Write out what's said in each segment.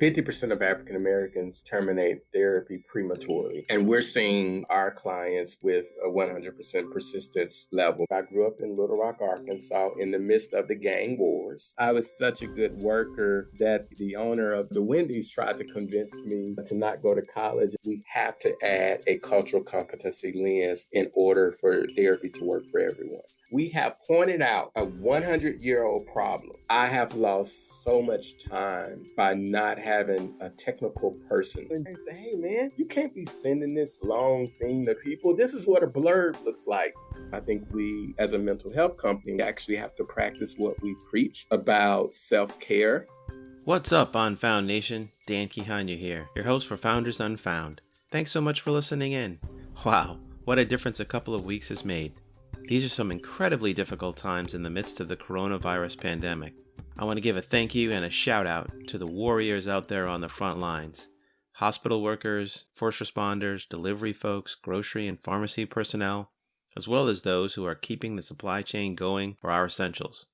50% of African Americans terminate therapy prematurely. And we're seeing our clients with a 100% persistence level. I grew up in Little Rock, Arkansas in the midst of the gang wars. I was such a good worker that the owner of the Wendy's tried to convince me to not go to college. We have to add a cultural competency lens in order for therapy to work for everyone. We have pointed out a 100-year-old problem. I have lost so much time by not having a technical person. And they say, hey man, you can't be sending this long thing to people. This is what a blurb looks like. I think we, as a mental health company, actually have to practice what we preach about self-care. What's up, Unfound Nation? Dan Kihanya here, your host for Founders Unfound. Thanks so much for listening in. Wow, what a difference a couple of weeks has made. These are some incredibly difficult times in the midst of the coronavirus pandemic. I want to give a thank you and a shout out to the warriors out there on the front lines. Hospital workers, first responders, delivery folks, grocery and pharmacy personnel, as well as those who are keeping the supply chain going for our essentials.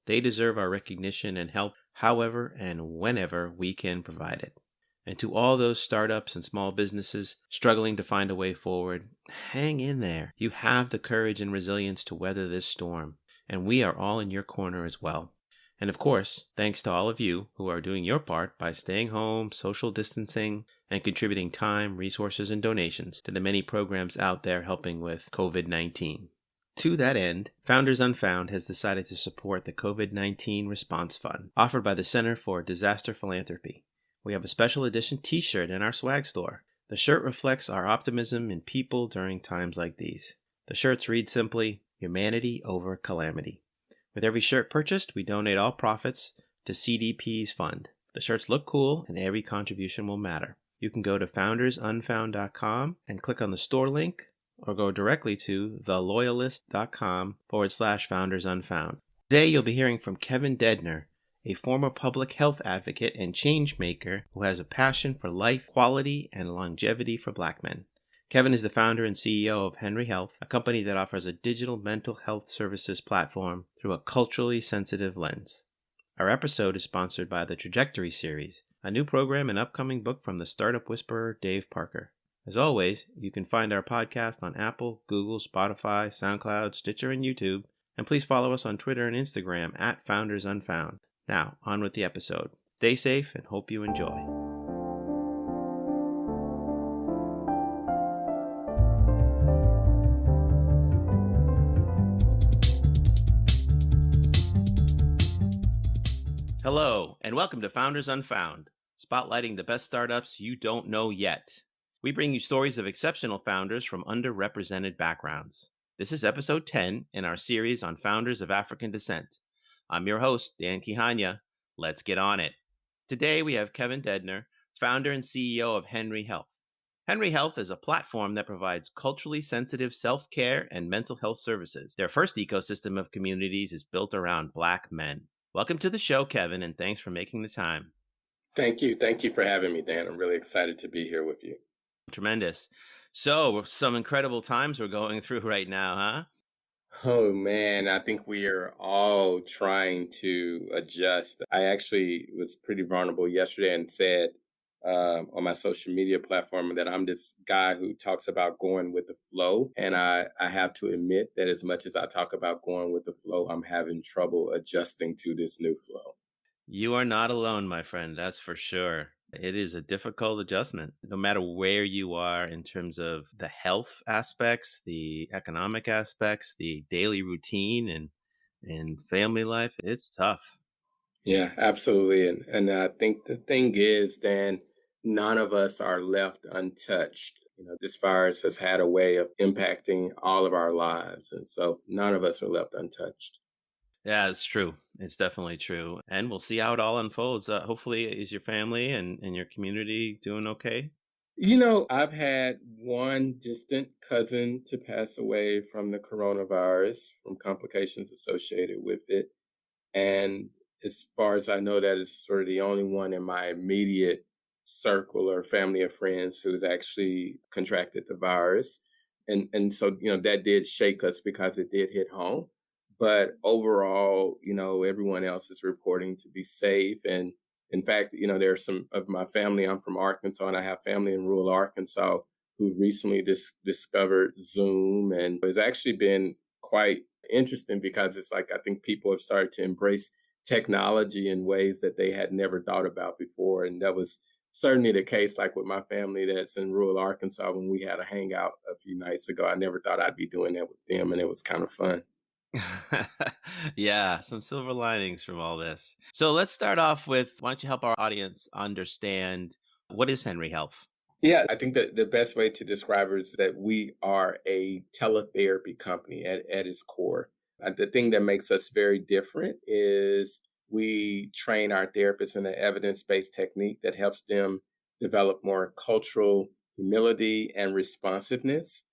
They deserve our recognition and help however and whenever we can provide it. And to all those startups and small businesses struggling to find a way forward, hang in there. You have the courage and resilience to weather this storm, and we are all in your corner as well. And of course, thanks to all of you who are doing your part by staying home, social distancing, and contributing time, resources, and donations to the many programs out there helping with COVID-19. To that end, Founders Unfound has decided to support the COVID-19 Response Fund offered by the Center for Disaster Philanthropy. We have a special edition t-shirt in our swag store. The shirt reflects our optimism in people during times like these. The shirts read simply, Humanity Over Calamity. With every shirt purchased, we donate all profits to CDP's fund. The shirts look cool and every contribution will matter. You can go to foundersunfound.com and click on the store link or go directly to theloyalist.com/foundersunfound. Today you'll be hearing from Kevin Dedner, a former public health advocate and change maker who has a passion for life, quality, and longevity for Black men. Kevin is the founder and CEO of Henry Health, a company that offers a digital mental health services platform through a culturally sensitive lens. Our episode is sponsored by the Trajectory Series, a new program and upcoming book from the startup whisperer Dave Parker. As always, you can find our podcast on Apple, Google, Spotify, SoundCloud, Stitcher, and YouTube. And please follow us on Twitter and Instagram at Founders Unfound. Now, on with the episode. Stay safe and hope you enjoy. Hello, and welcome to Founders Unfound, spotlighting the best startups you don't know yet. We bring you stories of exceptional founders from underrepresented backgrounds. This is episode 10 in our series on founders of African descent. I'm your host, Dan Kihanya. Let's get on it. Today we have Kevin Dedner, founder and CEO of Henry Health. Henry Health is a platform that provides culturally sensitive self-care and mental health services. Their first ecosystem of communities is built around Black men. Welcome to the show, Kevin, and thanks for making the time. Thank you. Thank you for having me, Dan. I'm really excited to be here with you. Tremendous. So, some incredible times we're going through right now, huh? Oh man, I think we are all trying to adjust. I actually was pretty vulnerable yesterday and said on my social media platform that I'm this guy who talks about going with the flow. And I have to admit that as much as I talk about going with the flow, I'm having trouble adjusting to this new flow. You are not alone, my friend. That's for sure. It is a difficult adjustment, no matter where you are in terms of the health aspects, the economic aspects, the daily routine and family life. It's tough. Yeah, absolutely. And I think the thing is, Dan, none of us are left untouched. This virus has had a way of impacting all of our lives. And so none of us are left untouched. Yeah, it's true. It's definitely true. And we'll see how it all unfolds. Hopefully, is your family and your community doing okay? I've had one distant cousin to pass away from the coronavirus, from complications associated with it. And as far as I know, that is sort of the only one in my immediate circle or family of friends who's actually contracted the virus. And so, that did shake us because it did hit home. But overall, everyone else is reporting to be safe. And In fact, there's some of my family. I'm from Arkansas, and I have family in rural Arkansas who recently discovered Zoom, and it's actually been quite interesting because it's like I think people have started to embrace technology in ways that they had never thought about before, and that was certainly the case. Like with my family that's in rural Arkansas, when we had a hangout a few nights ago, I never thought I'd be doing that with them, and it was kind of fun. Yeah, some silver linings from all this. So let's start off with why don't you help our audience understand what is Henry Health? Yeah, I think that the best way to describe it is that we are a teletherapy company at its core. The thing that makes us very different is we train our therapists in an evidence based technique that helps them develop more cultural humility and responsiveness.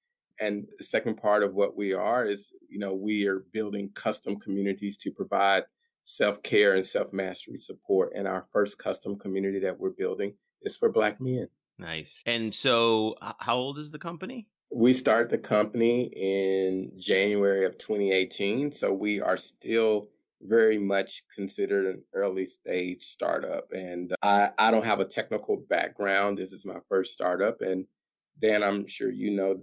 And the second part of what we are is, we are building custom communities to provide self care and self mastery support. And our first custom community that we're building is for Black men. Nice. And so how old is the company? We started the company in January of 2018, so we are still very much considered an early stage startup. And I don't have a technical background. This is my first startup. And Dan, I'm sure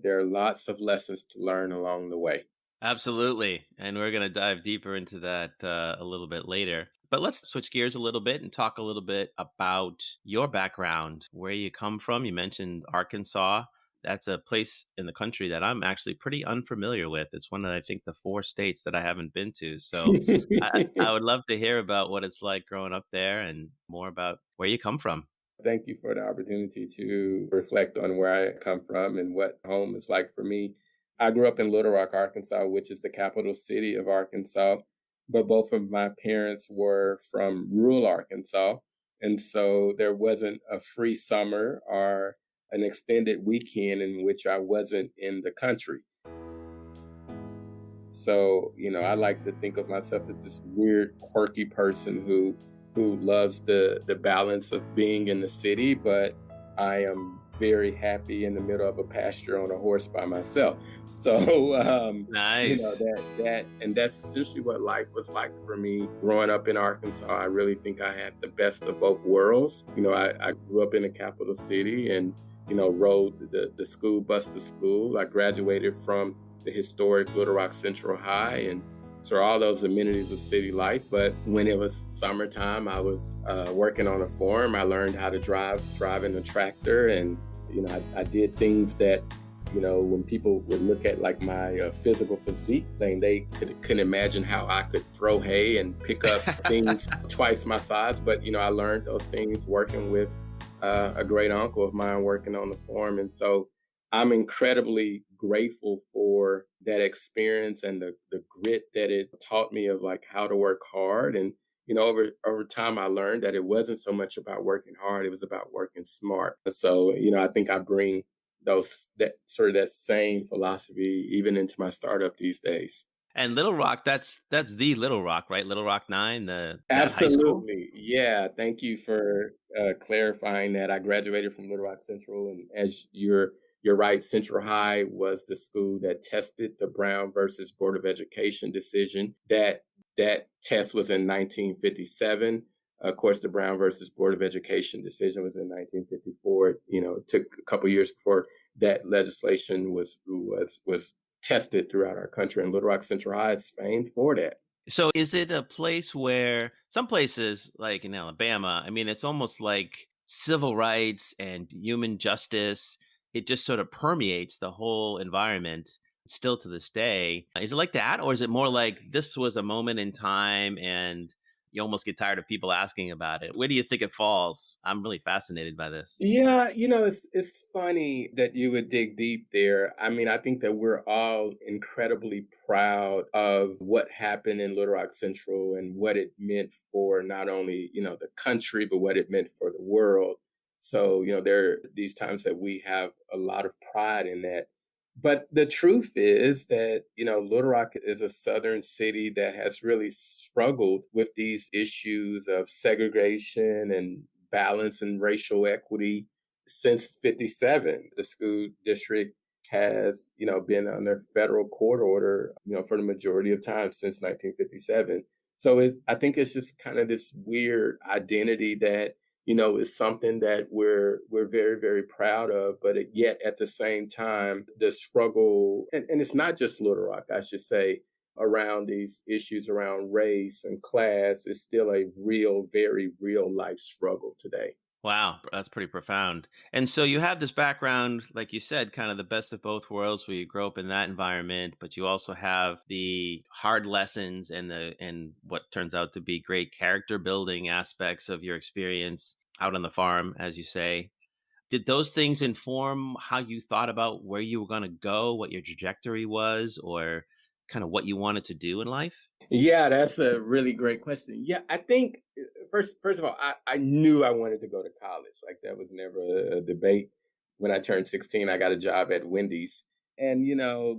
there are lots of lessons to learn along the way. Absolutely. And we're going to dive deeper into that a little bit later. But let's switch gears a little bit and talk a little bit about your background, where you come from. You mentioned Arkansas. That's a place in the country that I'm actually pretty unfamiliar with. It's one of, I think, the 4 states that I haven't been to. So I would love to hear about what it's like growing up there and more about where you come from. Thank you for the opportunity to reflect on where I come from and what home is like for me. I grew up in Little Rock, Arkansas, which is the capital city of Arkansas, but both of my parents were from rural Arkansas. And so there wasn't a free summer or an extended weekend in which I wasn't in the country. So, I like to think of myself as this weird, quirky person who loves the balance of being in the city, but I am very happy in the middle of a pasture on a horse by myself. So, Nice. and that's essentially what life was like for me growing up in Arkansas. I really think I had the best of both worlds. I grew up in the capital city and, rode the school bus to school. I graduated from the historic Little Rock Central High, and so all those amenities of city life. But when it was summertime, I was working on a farm. I learned how to driving a tractor, and I did things that when people would look at like my physical physique thing, they couldn't imagine how I could throw hay and pick up things twice my size. But I learned those things working with a great uncle of mine working on the farm, and so I'm incredibly grateful for that experience and the grit that it taught me of like how to work hard. And, over time, I learned that it wasn't so much about working hard. It was about working smart. So, I think I bring that same philosophy even into my startup these days. And Little Rock, that's the Little Rock, right? Little Rock 9, that high school? Absolutely. Yeah. Thank you for clarifying that. I graduated from Little Rock Central, and as you're right, Central High was the school that tested the Brown versus Board of Education decision. That test was in 1957. Of course, the Brown versus Board of Education decision was in 1954. It took a couple years before that legislation was tested throughout our country, and Little Rock Central High is famed for that. So is it a place where some places like in Alabama, I mean, it's almost like civil rights and human justice. It just sort of permeates the whole environment still to this day. Is it like that? Or is it more like this was a moment in time and you almost get tired of people asking about it? Where do you think it falls? I'm really fascinated by this. Yeah, it's funny that you would dig deep there. I mean, I think that we're all incredibly proud of what happened in Little Rock Central and what it meant for not only, the country, but what it meant for the world. So, there are these times that we have a lot of pride in that. But the truth is that, Little Rock is a southern city that has really struggled with these issues of segregation and balance and racial equity since 57. The school district has, been under federal court order, for the majority of time since 1957. So I think it's just kind of this weird identity that, is something that we're very, very proud of, but yet at the same time, the struggle, and it's not just Little Rock, I should say, around these issues around race and class is still a real, very real life struggle today. Wow, that's pretty profound. And so you have this background, like you said, kind of the best of both worlds where you grow up in that environment, but you also have the hard lessons and what turns out to be great character building aspects of your experience out on the farm, as you say. Did those things inform how you thought about where you were going to go, what your trajectory was, or kind of what you wanted to do in life? Yeah, that's a really great question. Yeah, I think first of all, I knew I wanted to go to college. Like that was never a debate. When I turned 16, I got a job at Wendy's. And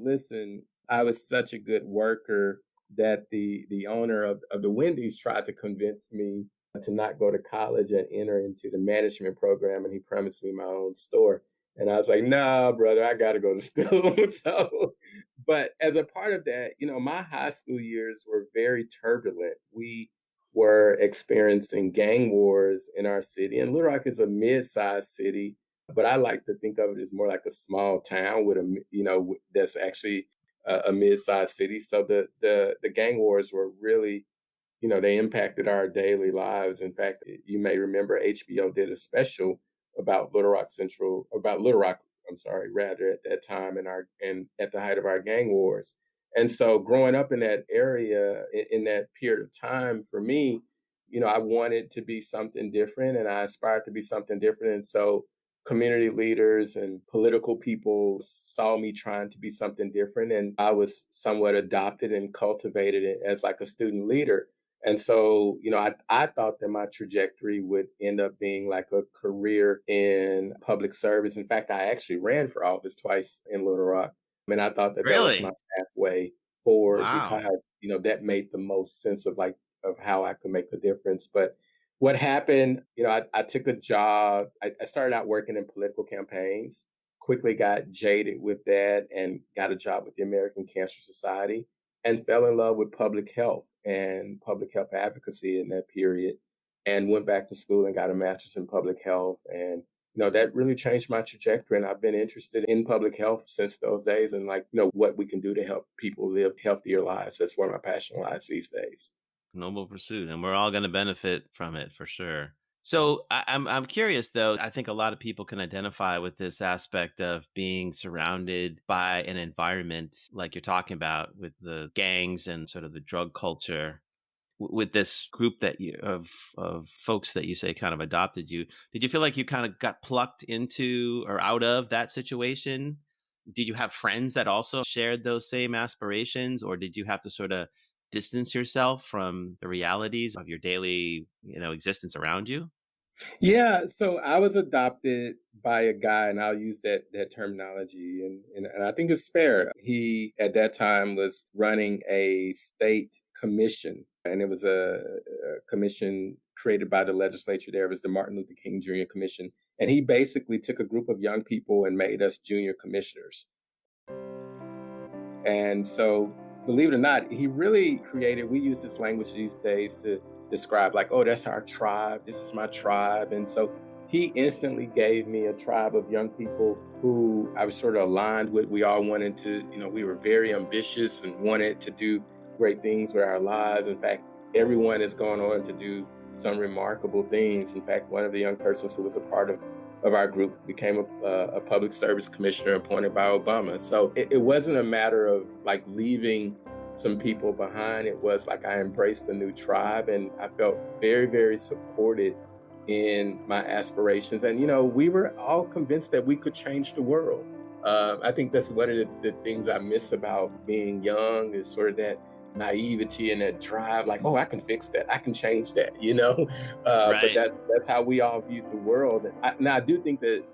listen, I was such a good worker that the owner of the Wendy's tried to convince me to not go to college and enter into the management program, and he promised me my own store. And I was like, nah, brother, I got to go to school. So but as a part of that, my high school years were very turbulent. We were experiencing gang wars in our city, and Little Rock is a mid-sized city, but I like to think of it as more like a small town with that's actually a mid-sized city. So the gang wars were really, they impacted our daily lives. In fact, you may remember HBO did a special about Little Rock, I'm sorry, rather at that time and at the height of our gang wars. And so growing up in that area in that period of time for me, I wanted to be something different and I aspired to be something different. And so community leaders and political people saw me trying to be something different. And I was somewhat adopted and cultivated it as like a student leader. And so, I thought that my trajectory would end up being like a career in public service. In fact, I actually ran for office twice in Little Rock. And I thought that that was my Really? pathway forward Wow. because, that made the most sense of how I could make a difference. But what happened, I took a job. I started out working in political campaigns, quickly got jaded with that and got a job with the American Cancer Society and fell in love with public health and public health advocacy in that period and went back to school and got a master's in public health. And, that really changed my trajectory. And I've been interested in public health since those days and what we can do to help people live healthier lives. That's where my passion lies these days. Noble pursuit, and we're all going to benefit from it for sure. So I'm curious though. I think a lot of people can identify with this aspect of being surrounded by an environment like you're talking about with the gangs and sort of the drug culture. With this group that you of folks that you say kind of adopted you, did you feel like you kind of got plucked into or out of that situation? Did you have friends that also shared those same aspirations, or did you have to sort of distance yourself from the realities of your daily, existence around you? Yeah, so I was adopted by a guy, and I'll use that terminology, and I think it's fair. He at that time was running a state commission, and it was a commission created by the legislature. There it was the Martin Luther King Jr. Commission, and he basically took a group of young people and made us junior commissioners. And so, believe it or not, he really created, we use this language these days to describe, like, oh, that's our tribe. This is my tribe. And so he instantly gave me a tribe of young people who I was sort of aligned with. We all wanted to, we were very ambitious and wanted to do great things with our lives. In fact, everyone is going on to do some remarkable things. In fact, one of the young persons who was a part of our group became a public service commissioner appointed by Obama. So it wasn't a matter of like leaving some people behind. It was like I embraced a new tribe and I felt very, very supported in my aspirations. And, we were all convinced that we could change the world. I think that's one of the things I miss about being young is sort of that naivety and that drive, like, oh, I can fix that. I can change that. But Right. that's how we all view the world. Now, I do think that,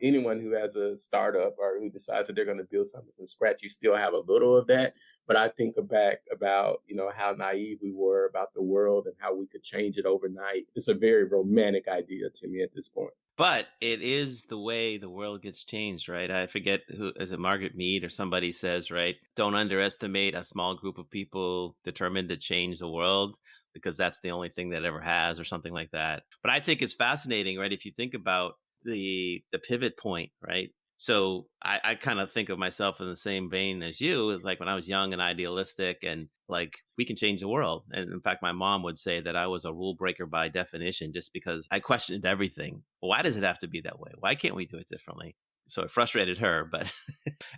anyone who has a startup or who decides that they're going to build something from scratch, you still have a little of that. But I think back about, how naive we were about the world and how we could change it overnight. It's a very romantic idea to me at this point. But it is the way the world gets changed, right? I forget who is it, Margaret Mead or somebody says, right? Don't underestimate a small group of people determined to change the world because that's the only thing that ever has, or something like that. But I think it's fascinating, right? If you think about the pivot point, right? So I kind of think of myself in the same vein as you, is like when I was young and idealistic and like we can change the world. And in fact, my mom would say that I was a rule breaker by definition just because I questioned everything. Why does it have to be that way? Why can't we do it differently? So it frustrated her, but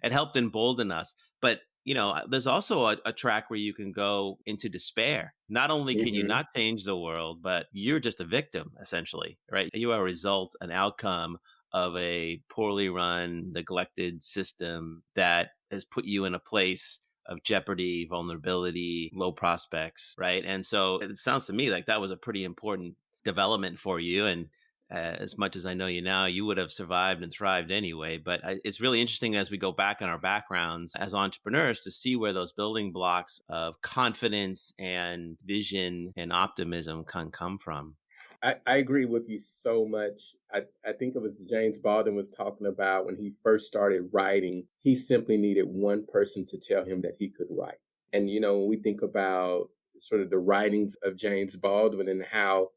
it helped embolden us. But there's also a track where you can go into despair. Not only can you Hmm. not change the world, but you're just a victim, essentially, right? You are a result, an outcome of a poorly run, neglected system that has put you in a place of jeopardy, vulnerability, low prospects, right? And so it sounds to me like that was a pretty important development for you. And as much as I know you now, you would have survived and thrived anyway. But it's really interesting as we go back on our backgrounds as entrepreneurs to see where those building blocks of confidence and vision and optimism can come from. I agree with you so much. I think it was James Baldwin was talking about when he first started writing, he simply needed one person to tell him that he could write. And, when we think about sort of the writings of James Baldwin and how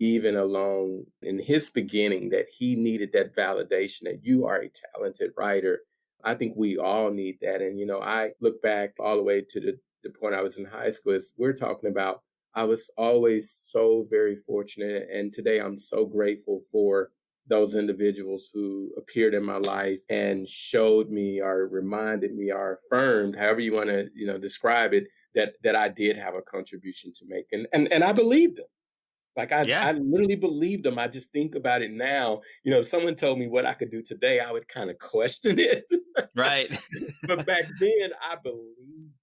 even along in his beginning that he needed that validation that you are a talented writer. I think we all need that. And, I look back all the way to the point I was in high school as we're talking about. I was always so very fortunate. And today I'm so grateful for those individuals who appeared in my life and showed me or reminded me or affirmed, however you want to, describe it, that I did have a contribution to make. And I believed them. Like Yeah, I literally believed them. I just think about it now. If someone told me what I could do today, I would kind of question it. right. But back then I believed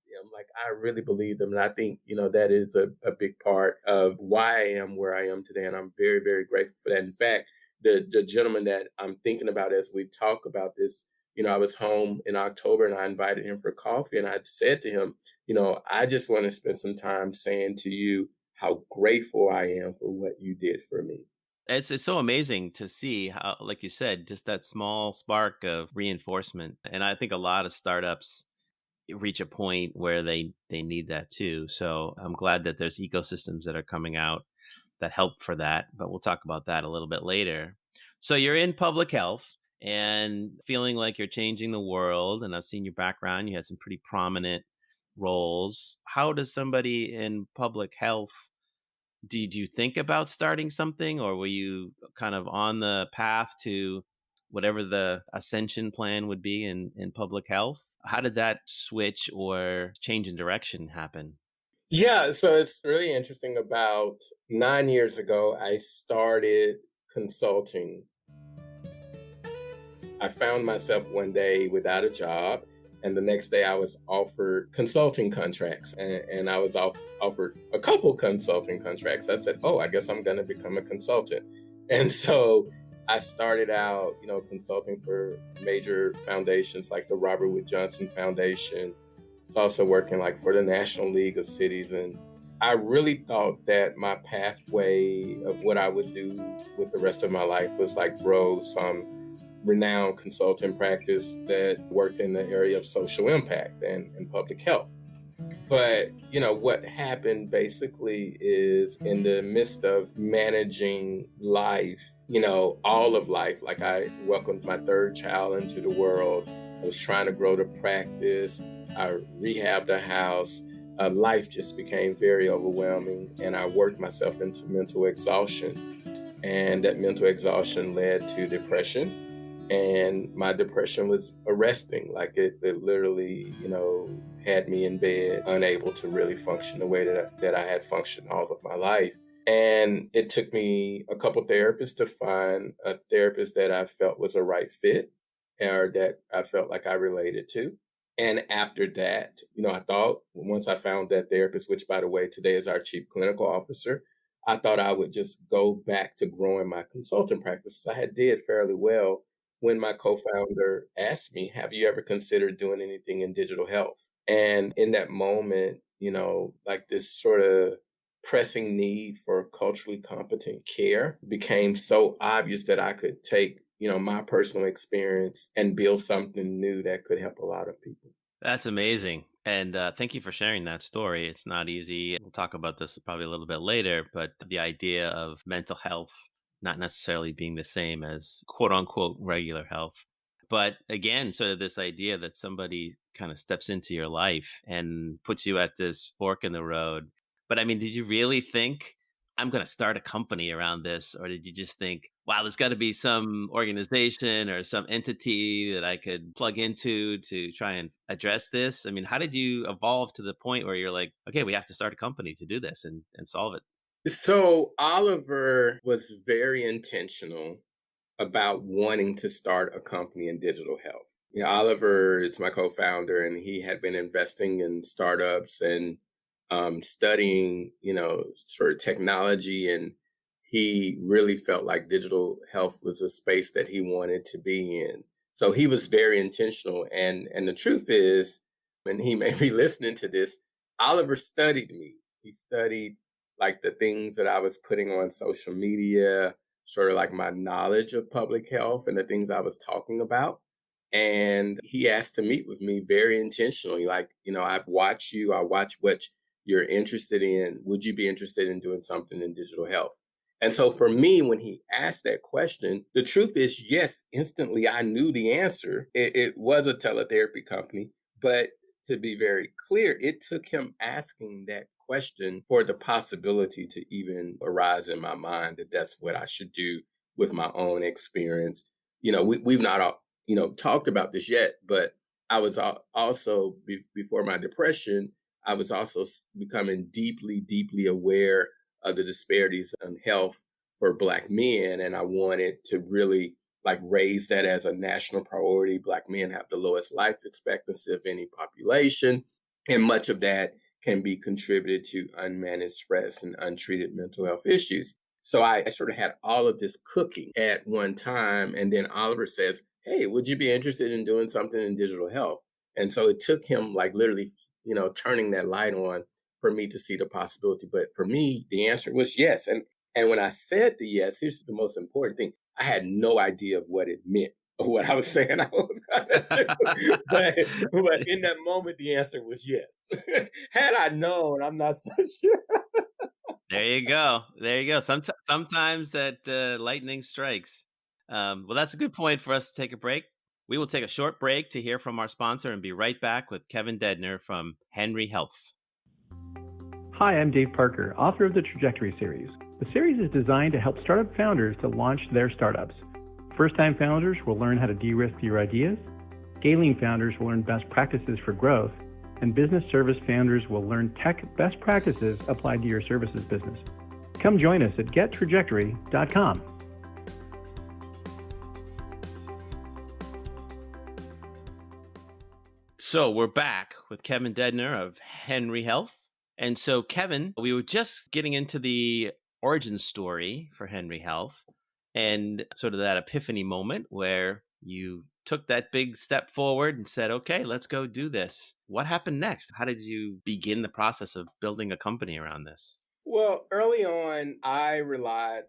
them. Like I really believed them. And I think, that is a big part of why I am where I am today. And I'm very, very grateful for that. In fact, the gentleman that I'm thinking about as we talk about this, I was home in October and I invited him for coffee and I said to him, I just want to spend some time saying to you how grateful I am for what you did for me. It's so amazing to see how, like you said, just that small spark of reinforcement. And I think a lot of startups reach a point where they need that too. So I'm glad that there's ecosystems that are coming out that help for that, but we'll talk about that a little bit later. So you're in public health and feeling like you're changing the world, and I've seen your background. You had some pretty prominent roles. How does somebody in public health, did you think about starting something, or were you kind of on the path to whatever the ascension plan would be in public health? How did that switch or change in direction happen? Yeah, so it's really interesting. About 9 years ago, I started consulting. I found myself one day without a job, and the next day I was offered consulting contracts, and I was offered a couple consulting contracts. I said, "Oh, I guess I'm going to become a consultant," and so I started out, consulting for major foundations like the Robert Wood Johnson Foundation. It's also working like for the National League of Cities, and I really thought that my pathway of what I would do with the rest of my life was like grow some renowned consulting practice that worked in the area of social impact and public health. But, what happened basically is in the midst of managing life, all of life, like I welcomed my third child into the world. I was trying to grow the practice. I rehabbed a house. Life just became very overwhelming, and I worked myself into mental exhaustion. And that mental exhaustion led to depression, and my depression was arresting. Like it literally, had me in bed, unable to really function the way that I had functioned all of my life. And it took me a couple therapists to find a therapist that I felt was a right fit or that I felt like I related to. And after that, I thought once I found that therapist, which by the way, today is our chief clinical officer, I thought I would just go back to growing my consulting practice. I had did fairly well when my co-founder asked me, have you ever considered doing anything in digital health? And in that moment, like this sort of pressing need for culturally competent care became so obvious that I could take, my personal experience and build something new that could help a lot of people. That's amazing. And thank you for sharing that story. It's not easy. We'll talk about this probably a little bit later, but the idea of mental health not necessarily being the same as quote unquote regular health. But again, sort of this idea that somebody kind of steps into your life and puts you at this fork in the road. But I mean, did you really think I'm going to start a company around this? Or did you just think, wow, there's got to be some organization or some entity that I could plug into to try and address this? I mean, how did you evolve to the point where you're like, okay, we have to start a company to do this and solve it? So Oliver was very intentional about wanting to start a company in digital health. Oliver is my co-founder, and he had been investing in startups and studying, sort of technology. And he really felt like digital health was a space that he wanted to be in. So he was very intentional. And the truth is, and he may be listening to this, Oliver studied me. He studied like the things that I was putting on social media, sort of like my knowledge of public health and the things I was talking about. And he asked to meet with me very intentionally. Like, I've watched you, I watch what you're interested in. Would you be interested in doing something in digital health? And so for me, when he asked that question, the truth is, yes, instantly I knew the answer. It was a teletherapy company, but to be very clear, it took him asking that question for the possibility to even arise in my mind that that's what I should do with my own experience. We've not, talked about this yet, but I was also, before my depression, I was also becoming deeply, deeply aware of the disparities in health for Black men. And I wanted to really like raise that as a national priority. Black men have the lowest life expectancy of any population. And much of that can be contributed to unmanaged stress and untreated mental health issues. So I sort of had all of this cooking at one time. And then Oliver says, hey, would you be interested in doing something in digital health? And so it took him like literally, turning that light on for me to see the possibility. But for me, the answer was yes. And when I said the yes, here's the most important thing. I had no idea of what it meant or what I was saying I was going to do. But in that moment, the answer was yes. Had I known, I'm not so sure. There you go. There you go. Sometimes that lightning strikes. Well, that's a good point for us to take a break. We will take a short break to hear from our sponsor and be right back with Kevin Dedner from Henry Health. Hi, I'm Dave Parker, author of the Trajectory series. The series is designed to help startup founders to launch their startups. First-time founders will learn how to de-risk your ideas. Scaling founders will learn best practices for growth. And business service founders will learn tech best practices applied to your services business. Come join us at gettrajectory.com. So we're back with Kevin Dedner of Henry Health. And so, Kevin, we were just getting into the origin story for Henry Health and sort of that epiphany moment where you took that big step forward and said, okay, let's go do this. What happened next? How did you begin the process of building a company around this? Well, early on, I relied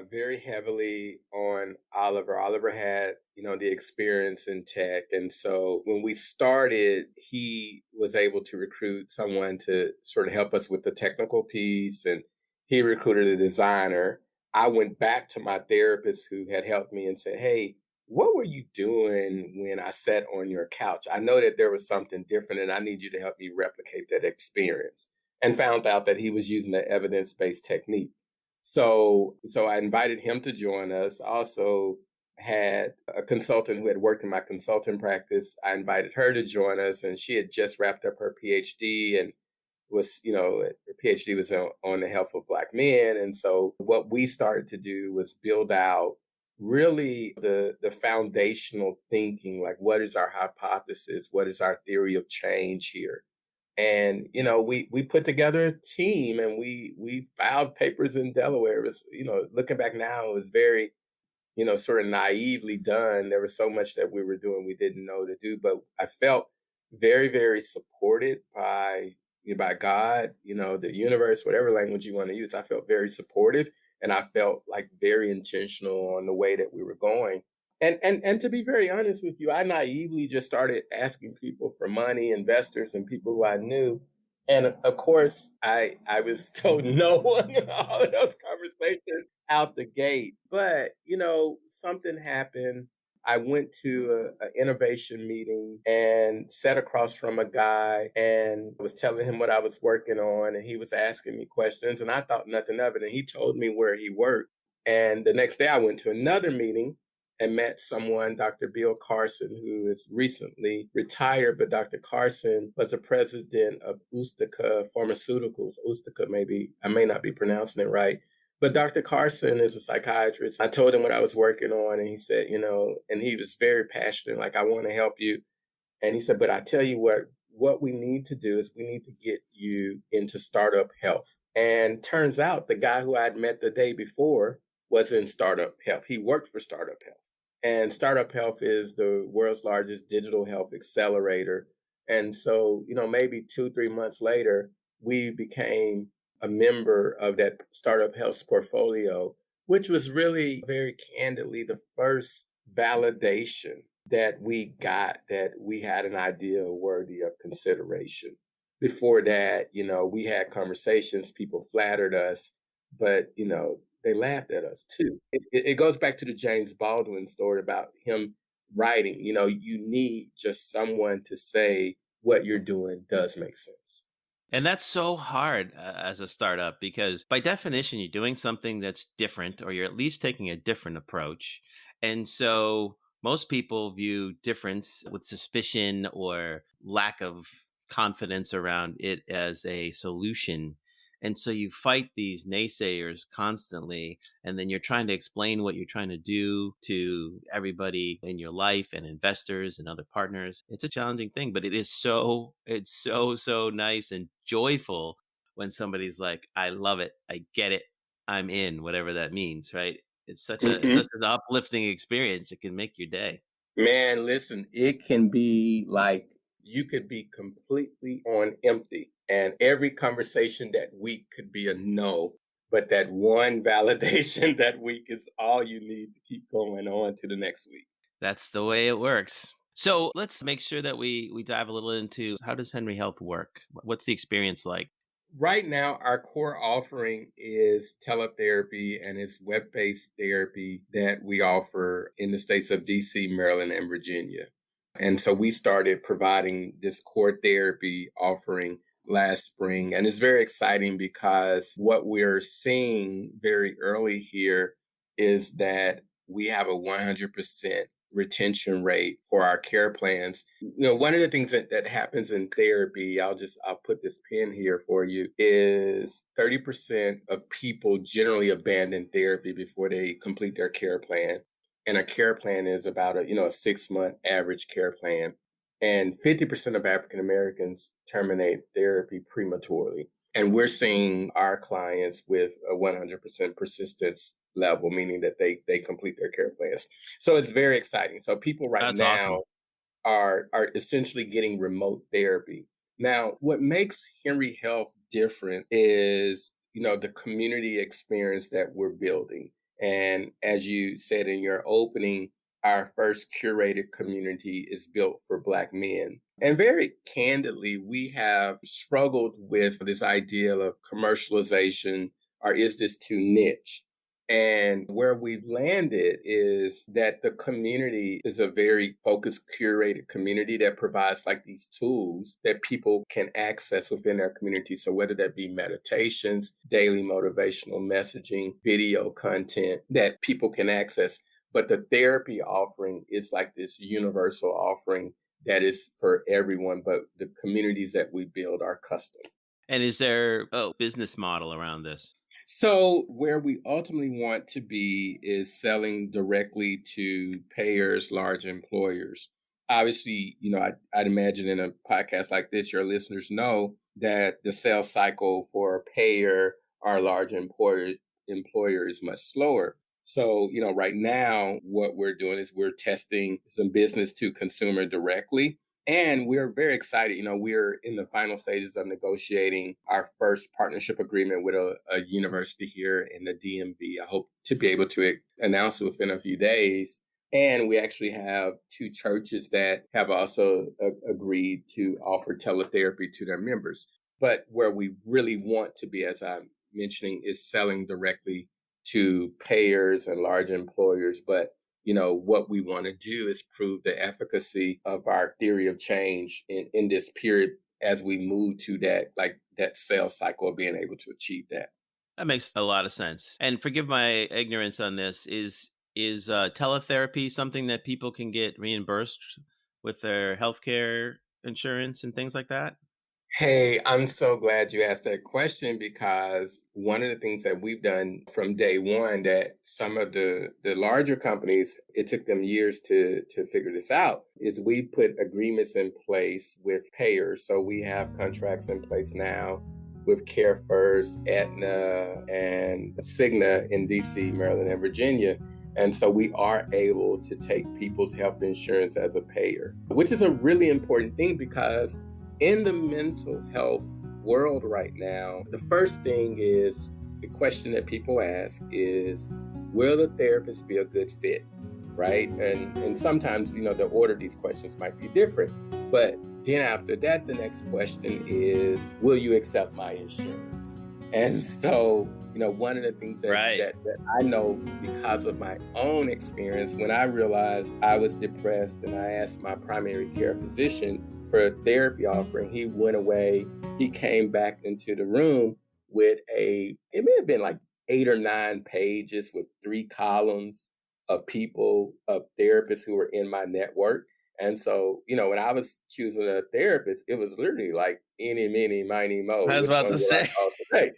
very heavily on Oliver. Oliver had, the experience in tech. And so when we started, he was able to recruit someone to sort of help us with the technical piece. And he recruited a designer. I went back to my therapist who had helped me and said, hey, what were you doing when I sat on your couch? I know that there was something different and I need you to help me replicate that experience. And found out that he was using an evidence-based technique. So I invited him to join us. I also had a consultant who had worked in my consulting practice. I invited her to join us, and she had just wrapped up her PhD and was, her PhD was on the health of Black men. And so what we started to do was build out really the foundational thinking, like what is our hypothesis? What is our theory of change here? And, we put together a team and we filed papers in Delaware. It was, looking back now, it was very, sort of naively done. There was so much that we were doing we didn't know to do, but I felt very, very supported by by God, the universe, whatever language you want to use. I felt very supportive, and I felt like very intentional on the way that we were going. And to be very honest with you, I naively just started asking people for money, investors and people who I knew. And of course, I was told no on all of those conversations out the gate. But, something happened. I went to an innovation meeting and sat across from a guy and was telling him what I was working on. And he was asking me questions and I thought nothing of it. And he told me where he worked. And the next day I went to another meeting and met someone, Dr. Bill Carson, who is recently retired, but Dr. Carson was the president of Ustica Pharmaceuticals. Ustica, maybe, I may not be pronouncing it right. But Dr. Carson is a psychiatrist. I told him what I was working on, and he said, and he was very passionate, like, I want to help you. And he said, but I tell you what we need to do is we need to get you into startup health. And turns out the guy who I'd met the day before was in startup health. He worked for startup health. And startup health is the world's largest digital health accelerator. And so, maybe 2-3 months later, we became a member of that startup health portfolio, which was really very candidly the first validation that we got that we had an idea worthy of consideration. Before that, we had conversations, people flattered us, but, they laughed at us too. It goes back to the James Baldwin story about him writing, you need just someone to say what you're doing does make sense. And that's so hard as a startup because by definition, you're doing something that's different or you're at least taking a different approach. And so most people view difference with suspicion or lack of confidence around it as a solution. And so you fight these naysayers constantly, and then you're trying to explain what you're trying to do to everybody in your life and investors and other partners. It's a challenging thing, but it's so nice and joyful when somebody's like, I love it. I get it. I'm in, whatever that means, right? It's such an uplifting experience. It can make your day. Man, listen, it can be like you could be completely on empty, and every conversation that week could be a no. But that one validation that week is all you need to keep going on to the next week. That's the way it works. So let's make sure that we dive a little into how does Henry Health work? What's the experience like? Right now, our core offering is teletherapy, and it's web-based therapy that we offer in the states of DC, Maryland, and Virginia. And so we started providing this core therapy offering last spring. And it's very exciting because what we're seeing very early here is that we have a 100% retention rate for our care plans. One of the things that happens in therapy, I'll put this pin here for you, is 30% of people generally abandon therapy before they complete their care plan. And a care plan is about a 6-month average care plan. And 50% of African Americans terminate therapy prematurely. And we're seeing our clients with a 100% persistence level, meaning that they complete their care plans. So it's very exciting. So people right That's now awesome. are essentially getting remote therapy. Now, what makes Henry Health different is, the community experience that we're building. And as you said in your opening, our first curated community is built for Black men. And very candidly, we have struggled with this idea of commercialization, or is this too niche? And where we've landed is that the community is a very focused, curated community that provides like these tools that people can access within their community. So whether that be meditations, daily motivational messaging, video content that people can access. But the therapy offering is like this universal offering that is for everyone, but the communities that we build are custom. And is there a business model around this? So where we ultimately want to be is selling directly to payers, large employers. Obviously, I'd imagine in a podcast like this, your listeners know that the sales cycle for a payer or large employer is much slower. So, right now, what we're doing is we're testing some business to consumer directly. And we're very excited. We're in the final stages of negotiating our first partnership agreement with a university here in the DMV. I hope to be able to announce it within a few days. And we actually have two churches that have also agreed to offer teletherapy to their members. But where we really want to be, as I'm mentioning, is selling directly to payers and large employers. But what we want to do is prove the efficacy of our theory of change in this period as we move to that sales cycle of being able to achieve that. That makes a lot of sense. And forgive my ignorance on this. Is teletherapy something that people can get reimbursed with their healthcare insurance and things like that? Hey, I'm so glad you asked that question because one of the things that we've done from day one that some of the larger companies, it took them years to figure this out, is we put agreements in place with payers. So we have contracts in place now with Care First, Aetna, and Cigna in DC, Maryland, and Virginia. And so we are able to take people's health insurance as a payer, which is a really important thing because in the mental health world right now, the first thing is the question that people ask is, will the therapist be a good fit? Right? And sometimes, the order of these questions might be different. But then after that, the next question is, will you accept my insurance? And so, one of the things that I know because of my own experience, when I realized I was depressed and I asked my primary care physician for a therapy offering, he went away. He came back into the room with it may have been like 8 or 9 pages with 3 columns of therapists who were in my network. And so, when I was choosing a therapist, it was literally like eeny, meeny, miny, mo. I was Which about one to will I say. call today?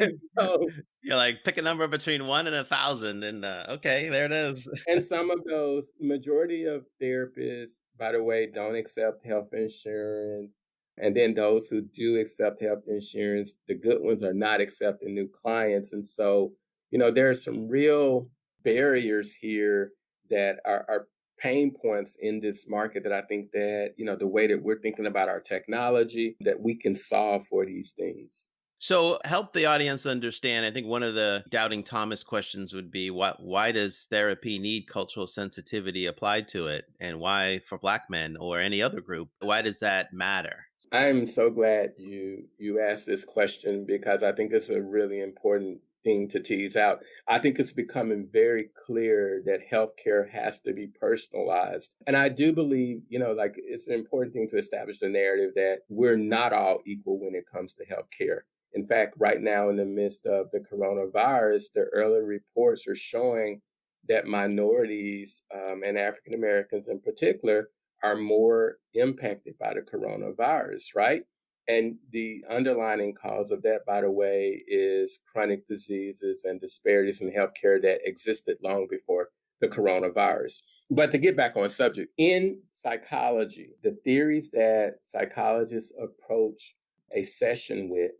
And so, You're like, pick a number between 1 and 1,000, and okay, there it is. and some of those, majority of therapists, by the way, don't accept health insurance. And then those who do accept health insurance, the good ones are not accepting new clients. And so, there are some real barriers here that are pain points in this market that I think that, the way that we're thinking about our technology, that we can solve for these things. So help the audience understand. I think one of the doubting Thomas questions would be, why does therapy need cultural sensitivity applied to it? And why for Black men or any other group, why does that matter? I'm so glad you asked this question because I think it's a really important thing to tease out. I think it's becoming very clear that healthcare has to be personalized. And I do believe, it's an important thing to establish the narrative that we're not all equal when it comes to healthcare. In fact, right now in the midst of the coronavirus, the early reports are showing that minorities and African Americans in particular are more impacted by the coronavirus, right? And the underlying cause of that, by the way, is chronic diseases and disparities in healthcare that existed long before the coronavirus. But to get back on subject, in psychology, the theories that psychologists approach a session with,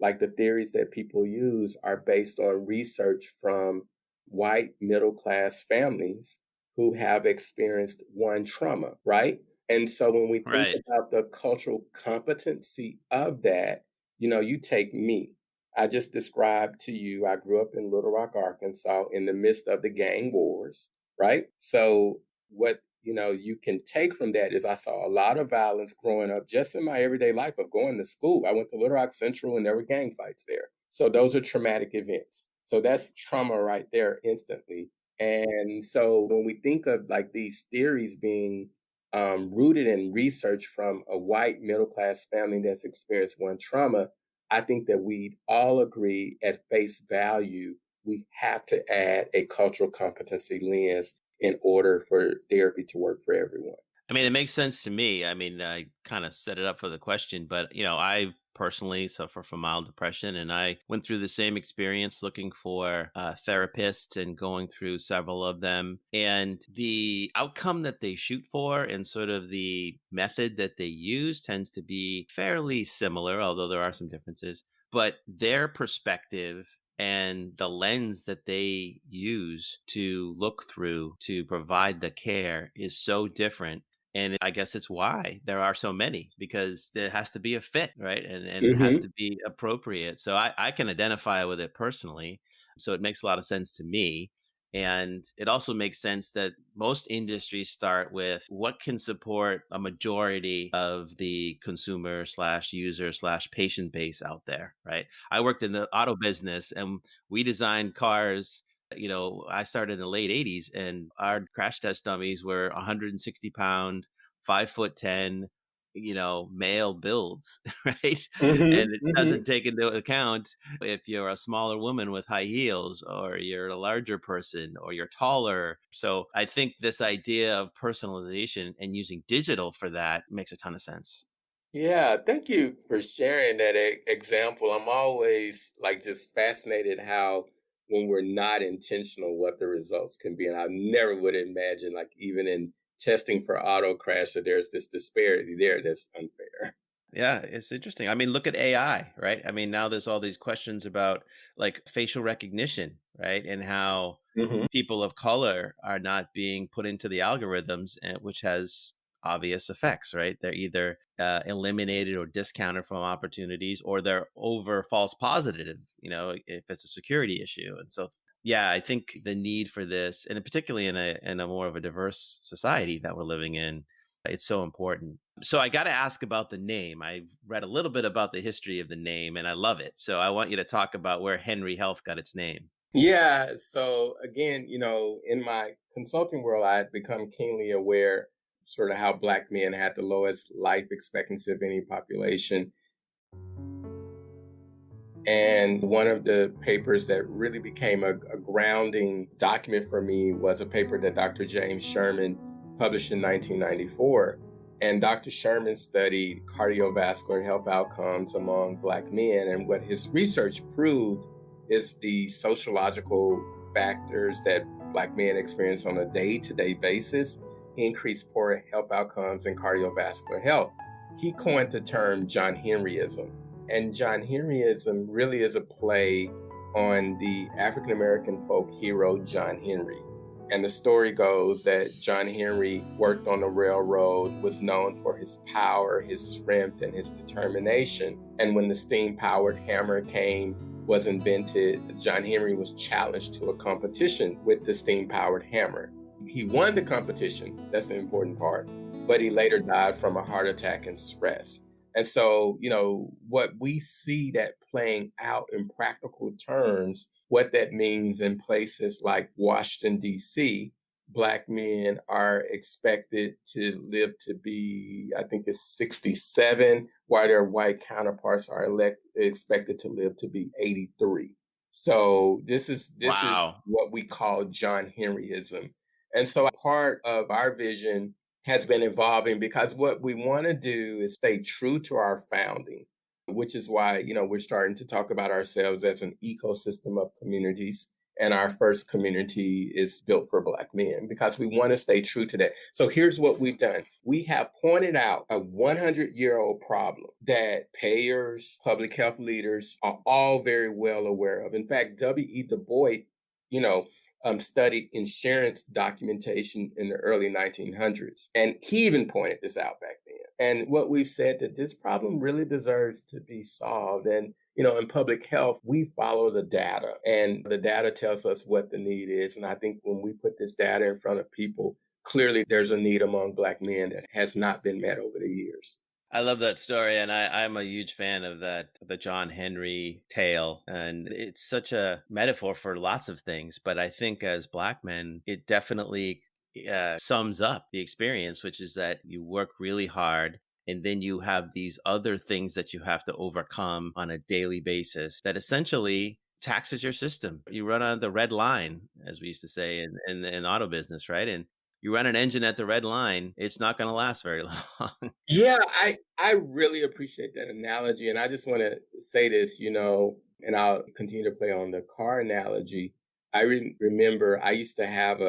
like the theories that people use, are based on research from white middle class families who have experienced one trauma, right? And so when we think Right. about the cultural competency of that, you take me. I just described to you, I grew up in Little Rock, Arkansas in the midst of the gang wars, right? So what, you can take from that is I saw a lot of violence growing up just in my everyday life of going to school. I went to Little Rock Central and there were gang fights there. So those are traumatic events. So that's trauma right there instantly. And so when we think of like these theories being rooted in research from a white middle class family that's experienced one trauma, I think that we all agree at face value, we have to add a cultural competency lens in order for therapy to work for everyone. I mean, it makes sense to me. I mean, I kind of set it up for the question, but I personally suffer from mild depression, and I went through the same experience looking for therapists and going through several of them. And the outcome that they shoot for and sort of the method that they use tends to be fairly similar, although there are some differences. But their perspective and the lens that they use to look through to provide the care is so different And I guess it's why there are so many, because there has to be a fit, right? And it has Hmm. to be appropriate. So I can identify with it personally. So it makes a lot of sense to me. And it also makes sense that most industries start with what can support a majority of the consumer slash user slash patient base out there, right? I worked in the auto business and we designed cars. I started in the late 80s and our crash test dummies were 160 pound, 5'10", male builds, right? Hmm. And it Hmm. doesn't take into account if you're a smaller woman with high heels, or you're a larger person, or you're taller. So I think this idea of personalization and using digital for that makes a ton of sense. Yeah, thank you for sharing that example. I'm always like just fascinated how when we're not intentional, what the results can be. And I never would imagine, like even in testing for auto crash, that there's this disparity there that's unfair. Yeah, it's interesting. I mean, look at AI, right? I mean, now there's all these questions about like facial recognition, right? And how Hmm. people of color are not being put into the algorithms, which has obvious effects, right? They're either eliminated or discounted from opportunities, or they're over false positive, if it's a security issue. And so, yeah, I think the need for this, and particularly in a more of a diverse society that we're living in, it's so important. So I got to ask about the name. I read a little bit about the history of the name and I love it. So I want you to talk about where Henry Health got its name. Yeah. So again, in my consulting world, I had become keenly aware sort of how Black men had the lowest life expectancy of any population. And one of the papers that really became a grounding document for me was a paper that Dr. James Sherman published in 1994. And Dr. Sherman studied cardiovascular health outcomes among Black men. And what his research proved is the sociological factors that Black men experience on a day to day basis increase poor health outcomes and cardiovascular health. He coined the term John Henryism, and John Henryism really is a play on the African American folk hero John Henry. And the story goes that John Henry worked on the railroad, was known for his power, his strength, and his determination. And when the steam powered hammer was invented, John Henry was challenged to a competition with the steam powered hammer. He won the competition, that's the important part, but he later died from a heart attack and stress. And so, what we see that playing out in practical terms, what that means in places like Washington, D.C., Black men are expected to live to be, I think it's 67, while their white counterparts are expected to live to be 83. So this is Wow. what we call John Henryism. And so part of our vision has been evolving because what we want to do is stay true to our founding, which is why, we're starting to talk about ourselves as an ecosystem of communities. And our first community is built for Black men because we want to stay true to that. So here's what we've done. We have pointed out a 100-year-old problem that payers, public health leaders are all very well aware of. In fact, W.E. Du Bois, you know, studied insurance documentation in the early 1900s. And he even pointed this out back then. And what we've said that this problem really deserves to be solved. And, in public health, we follow the data and the data tells us what the need is. And I think when we put this data in front of people, clearly there's a need among Black men that has not been met over the years. I love that story, and I'm a huge fan of the John Henry tale, and it's such a metaphor for lots of things. But I think as Black men, it definitely sums up the experience, which is that you work really hard, and then you have these other things that you have to overcome on a daily basis that essentially taxes your system. You run on the red line, as we used to say in auto business, right? And you run an engine at the red line, it's not going to last very long. Yeah, I really appreciate that analogy. And I just want to say this, and I'll continue to play on the car analogy. I remember I used to have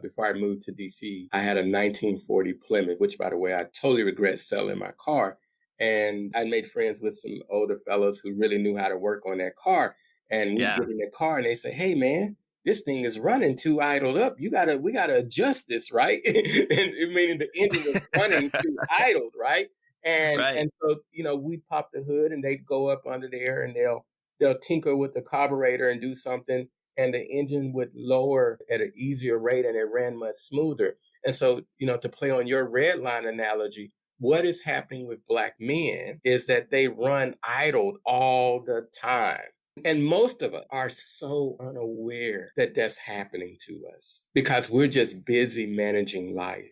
before I moved to DC, I had a 1940 Plymouth, which by the way, I totally regret selling my car. And I made friends with some older fellows who really knew how to work on that car. And we'd Yeah. get in the car and they say, hey, man, this thing is running too idled up. We gotta adjust this, right? And meaning the engine was running too idled, right? Right. And so, we'd pop the hood and they'd go up under there and they'll tinker with the carburetor and do something, and the engine would lower at an easier rate and it ran much smoother. And so, to play on your red line analogy, what is happening with Black men is that they run idled all the time. And most of us are so unaware that that's happening to us because we're just busy managing life,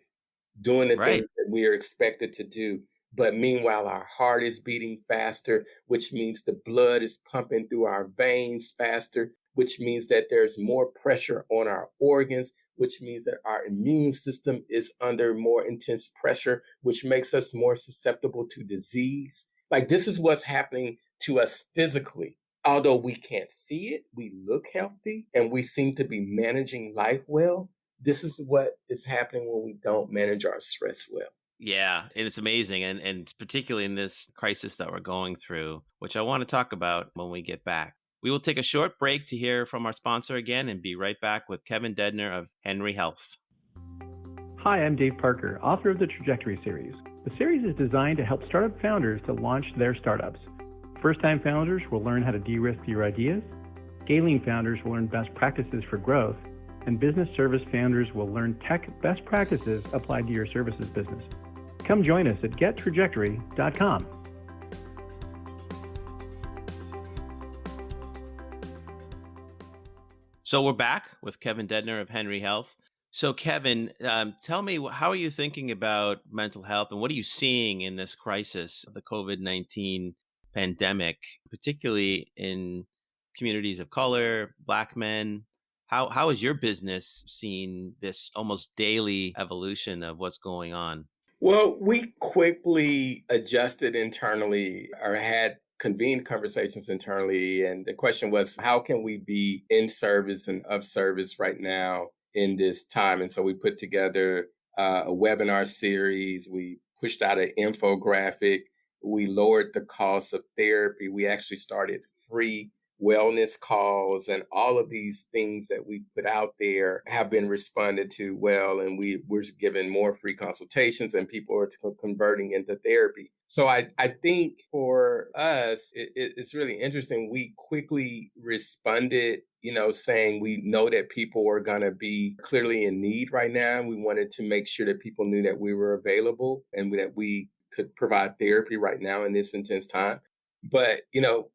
doing the things Right. that we are expected to do. But meanwhile, our heart is beating faster, which means the blood is pumping through our veins faster, which means that there's more pressure on our organs, which means that our immune system is under more intense pressure, which makes us more susceptible to disease. Like, this is what's happening to us physically. Although we can't see it, we look healthy and we seem to be managing life well. This is what is happening when we don't manage our stress well. Yeah, and it's amazing, and particularly in this crisis that we're going through, which I want to talk about when we get back. We will take a short break to hear from our sponsor again and be right back with Kevin Dedner of Henry Health. Hi, I'm Dave Parker, author of the Trajectory series. The series is designed to help startup founders to launch their startups. First-time founders will learn how to de-risk your ideas. Scaling founders will learn best practices for growth. And business service founders will learn tech best practices applied to your services business. Come join us at gettrajectory.com. So we're back with Kevin Dedner of Henry Health. So Kevin, tell me, how are you thinking about mental health and what are you seeing in this crisis of the COVID-19 pandemic, particularly in communities of color, Black men? How has your business seen this almost daily evolution of what's going on? Well, we quickly adjusted internally or had convened conversations internally. And the question was, how can we be in service and of service right now in this time? And so we put together a webinar series. We pushed out an infographic. We lowered the cost of therapy. We actually started free wellness calls, and all of these things that we put out there have been responded to well, and we're given more free consultations and people are converting into therapy. So I think for us, it's really interesting. We quickly responded, saying we know that people are going to be clearly in need right now. We wanted to make sure that people knew that we were available and that we could provide therapy right now in this intense time. But,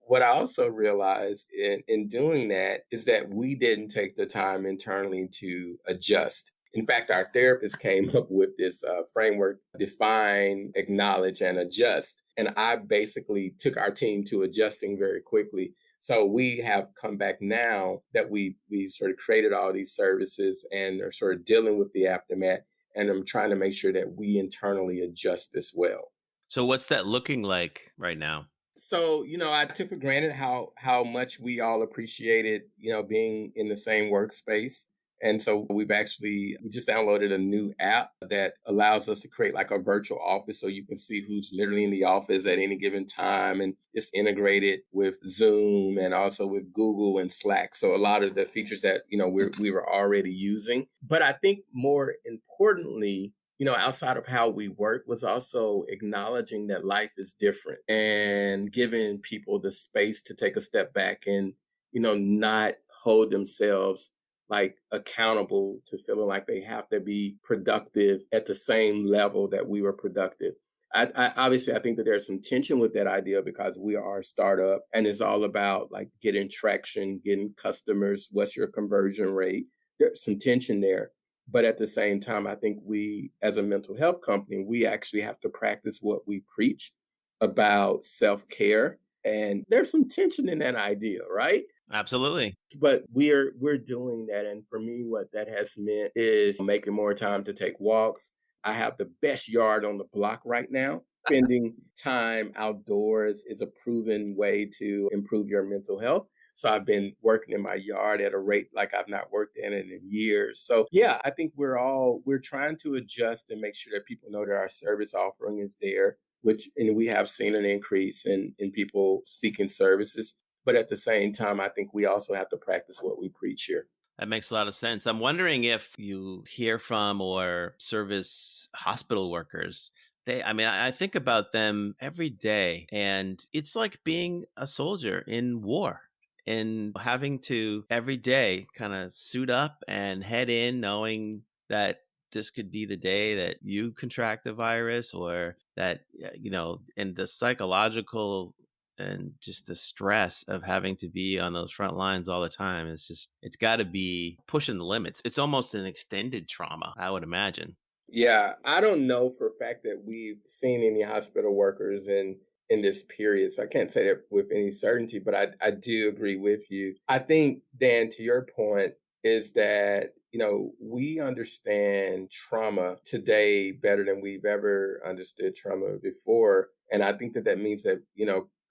what I also realized in doing that is that we didn't take the time internally to adjust. In fact, our therapist came up with this framework: define, acknowledge, and adjust. And I basically took our team to adjusting very quickly. So we have come back now that we've sort of created all these services and are sort of dealing with the aftermath. And I'm trying to make sure that we internally adjust as well. So what's that looking like right now? So, I took for granted how much we all appreciated, being in the same workspace. And so we just downloaded a new app that allows us to create like a virtual office so you can see who's literally in the office at any given time. And it's integrated with Zoom and also with Google and Slack. So a lot of the features that, we were already using. But I think more importantly, outside of how we work, was also acknowledging that life is different and giving people the space to take a step back and, not hold themselves like accountable to feeling like they have to be productive at the same level that we were productive. Obviously, I think that there's some tension with that idea because we are a startup and it's all about like getting traction, getting customers. What's your conversion rate? There's some tension there. But at the same time, I think we, as a mental health company, we actually have to practice what we preach about self-care. And there's some tension in that idea, right? Absolutely. But we're doing that. And for me, what that has meant is making more time to take walks. I have the best yard on the block right now. Spending time outdoors is a proven way to improve your mental health. So I've been working in my yard at a rate like I've not worked in it in years. So yeah, I think we're trying to adjust and make sure that people know that our service offering is there, and we have seen an increase in people seeking services. But at the same time, I think we also have to practice what we preach here. That makes a lot of sense. I'm wondering if you hear from or service hospital workers. I think about them every day, and it's like being a soldier in war and having to every day kind of suit up and head in knowing that this could be the day that you contract the virus or that, and the psychological and just the stress of having to be on those front lines all the time is just, it's got to be pushing the limits. It's almost an extended trauma, I would imagine. Yeah, I don't know for a fact that we've seen any hospital workers in this period, so I can't say that with any certainty. But I do agree with you. I think, Dan, to your point, is that we understand trauma today better than we've ever understood trauma before, and I think that that means that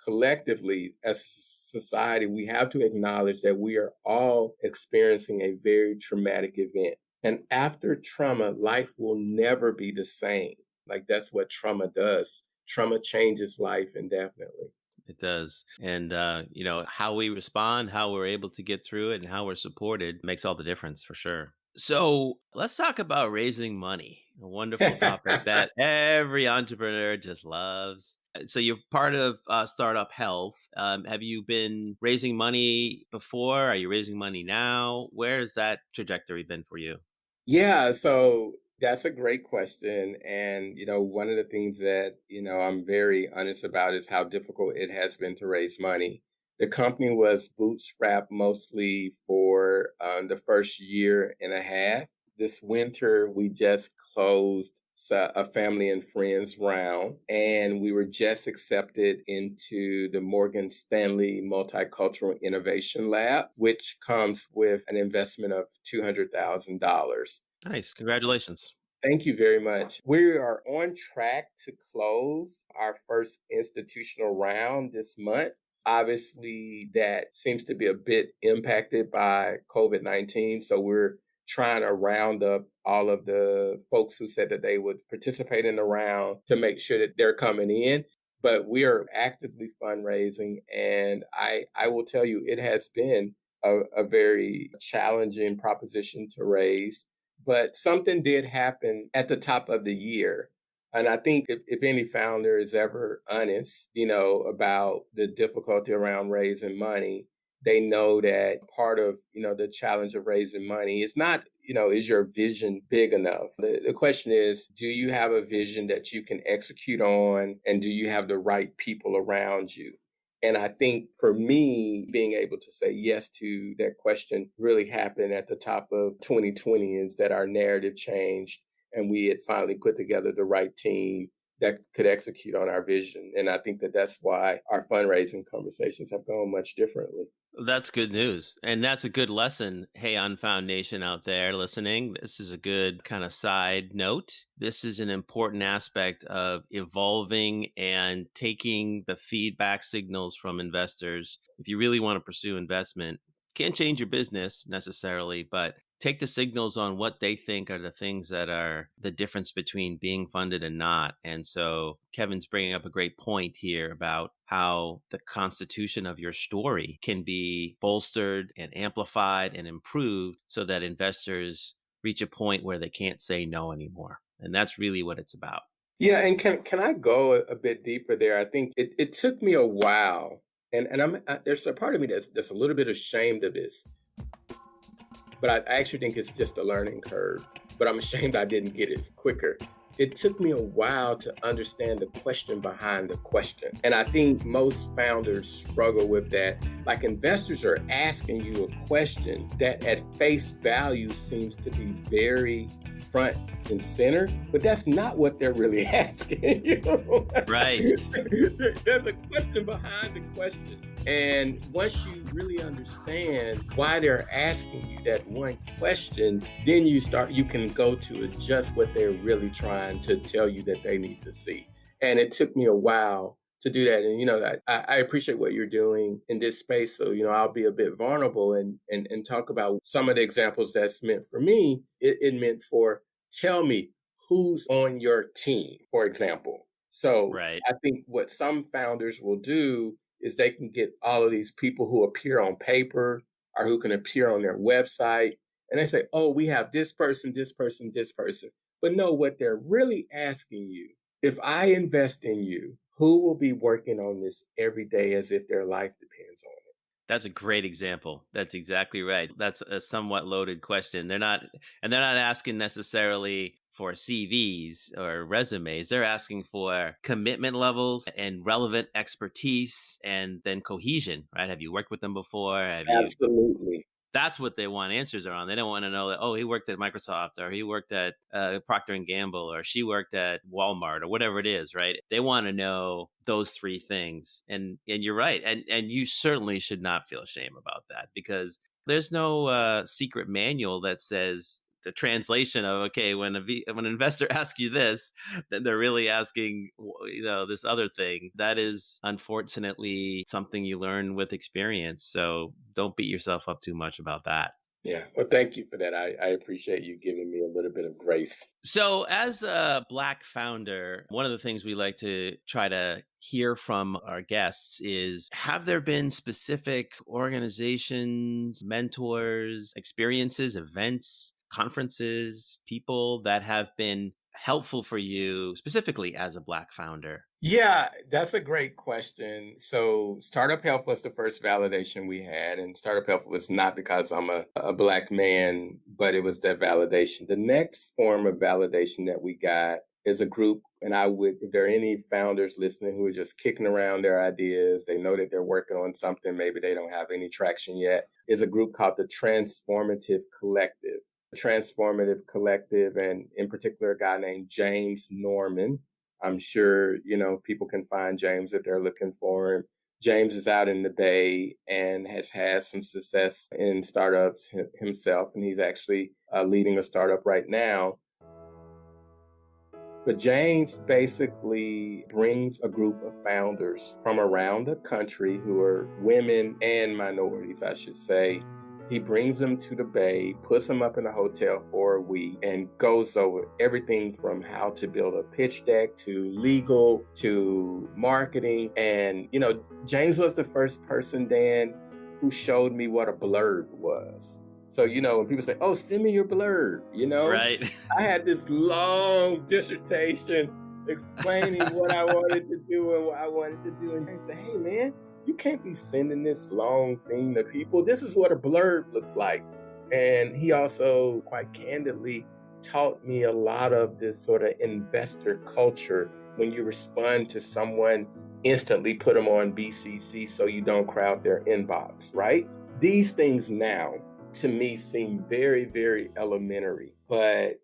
collectively as a society we have to acknowledge that we are all experiencing a very traumatic event. And after trauma, life will never be the same. Like that's what trauma does. Trauma changes life indefinitely. It does. And, how we respond, how we're able to get through it, and how we're supported makes all the difference for sure. So let's talk about raising money, a wonderful topic that every entrepreneur just loves. So you're part of Startup Health. Have you been raising money before? Are you raising money now? Where has that trajectory been for you? Yeah, so that's a great question. And, one of the things that, I'm very honest about is how difficult it has been to raise money. The company was bootstrapped mostly for the first year and a half. This winter, we just closed a family and friends round, and we were just accepted into the Morgan Stanley Multicultural Innovation Lab, which comes with an investment of $200,000. Nice. Congratulations. Thank you very much. We are on track to close our first institutional round this month. Obviously, that seems to be a bit impacted by COVID-19. So we're trying to round up all of the folks who said that they would participate in the round to make sure that they're coming in. But we are actively fundraising. And I will tell you, it has been a very challenging proposition to raise. But something did happen at the top of the year. And I think if any founder is ever honest, about the difficulty around raising money, they know that part of, the challenge of raising money is not, is your vision big enough? The question is, do you have a vision that you can execute on? And do you have the right people around you? And I think for me, being able to say yes to that question really happened at the top of 2020 is that our narrative changed and we had finally put together the right team that could execute on our vision. And I think that that's why our fundraising conversations have gone much differently. That's good news. And that's a good lesson. Hey, Unfound Nation out there listening, this is a good kind of side note. This is an important aspect of evolving and taking the feedback signals from investors. If you really want to pursue investment, can't change your business necessarily, but take the signals on what they think are the things that are the difference between being funded and not. And so Kevin's bringing up a great point here about how the constitution of your story can be bolstered and amplified and improved so that investors reach a point where they can't say no anymore. And that's really what it's about. Yeah, and can I go a bit deeper there? I think it took me a while, and there's a part of me that's a little bit ashamed of this, but I actually think it's just a learning curve. But I'm ashamed I didn't get it quicker. It took me a while to understand the question behind the question. And I think most founders struggle with that. Like investors are asking you a question that at face value seems to be very front and center, but that's not what they're really asking you. Right. There's a question behind the question. And once you really understand why they're asking you that one question, then you can go to adjust what they're really trying to tell you that they need to see. And it took me a while to do that. And, I appreciate what you're doing in this space. So, I'll be a bit vulnerable and talk about some of the examples that's meant for me. It meant for tell me who's on your team, for example. So Right. I think what some founders will do is they can get all of these people who appear on paper or who can appear on their website. And they say, oh, we have this person, this person, this person. But no, what they're really asking you, if I invest in you, who will be working on this every day as if their life depends on it? That's a great example. That's exactly right. That's a somewhat loaded question. They're not asking necessarily for CVs or resumes. They're asking for commitment levels and relevant expertise and then cohesion, right? Have you worked with them before? Absolutely. That's what they want answers are on. They don't want to know that, oh, he worked at Microsoft or he worked at Procter & Gamble or she worked at Walmart or whatever it is, right? They want to know those three things. And you're right. And you certainly should not feel shame about that, because there's no secret manual that says the translation of, okay, when an investor asks you this, then they're really asking, this other thing. That is unfortunately something you learn with experience. So don't beat yourself up too much about that. Yeah. Well, thank you for that. I appreciate you giving me a little bit of grace. So as a Black founder, one of the things we like to try to hear from our guests is, have there been specific organizations, mentors, experiences, events, conferences, people that have been helpful for you specifically as a Black founder? Yeah, that's a great question. So Startup Health was the first validation we had. And Startup Health was not because I'm a Black man, but it was that validation. The next form of validation that we got is a group. And if there are any founders listening who are just kicking around their ideas, they know that they're working on something, maybe they don't have any traction yet, is a group called the Transformative Collective. Transformative Collective, and in particular, a guy named James Norman. I'm sure, people can find James if they're looking for him. James is out in the Bay and has had some success in startups himself, and he's actually leading a startup right now. But James basically brings a group of founders from around the country who are women and minorities, I should say. He brings them to the Bay, puts them up in a hotel for a week, and goes over everything from how to build a pitch deck to legal to marketing. And, James was the first person, Dan, who showed me what a blurb was. So, when people say, oh, send me your blurb, Right. I had this long dissertation explaining what I wanted to do and what I wanted to do. And they said, hey, man, you can't be sending this long thing to people. This is what a blurb looks like. And he also quite candidly taught me a lot of this sort of investor culture. When you respond to someone, instantly put them on BCC so you don't crowd their inbox, right? These things now, to me, seem very, very elementary. But,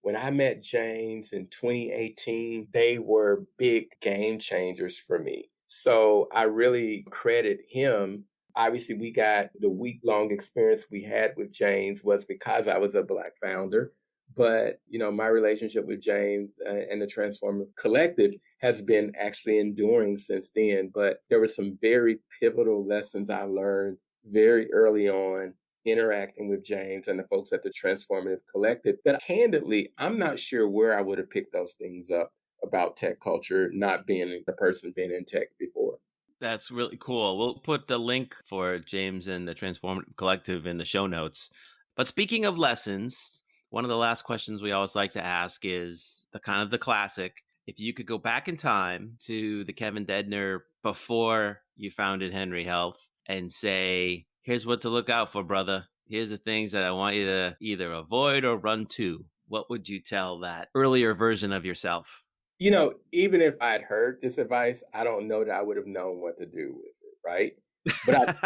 when I met James in 2018, they were big game changers for me. So I really credit him. Obviously, we got the week-long experience we had with James was because I was a Black founder. But, my relationship with James and the Transformative Collective has been actually enduring since then. But there were some very pivotal lessons I learned very early on interacting with James and the folks at the Transformative Collective that candidly, I'm not sure where I would have picked those things up about tech culture, not being the person being in tech before. That's really cool. We'll put the link for James and the Transformative Collective in the show notes. But speaking of lessons, one of the last questions we always like to ask is the classic. If you could go back in time to the Kevin Dedner before you founded Henry Health and say, here's what to look out for, brother. Here's the things that I want you to either avoid or run to. What would you tell that earlier version of yourself? Even if I'd heard this advice, I don't know that I would have known what to do with it, right? But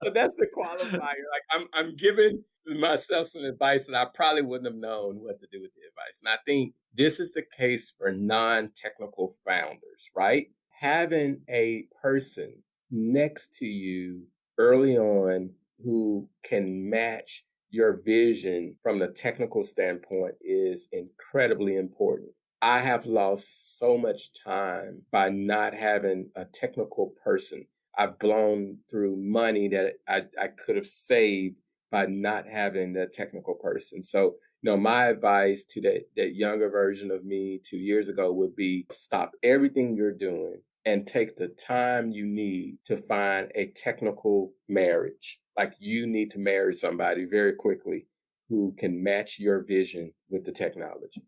so that's the qualifier. Like I'm giving myself some advice that I probably wouldn't have known what to do with the advice. And I think this is the case for non-technical founders, right? Having a person next to you early on who can match your vision from the technical standpoint is incredibly important. I have lost so much time by not having a technical person. I've blown through money that I could have saved by not having that technical person. So, my advice to that younger version of me 2 years ago would be stop everything you're doing. and take the time you need to find a technical marriage. Like you need to marry somebody very quickly who can match your vision with the technology.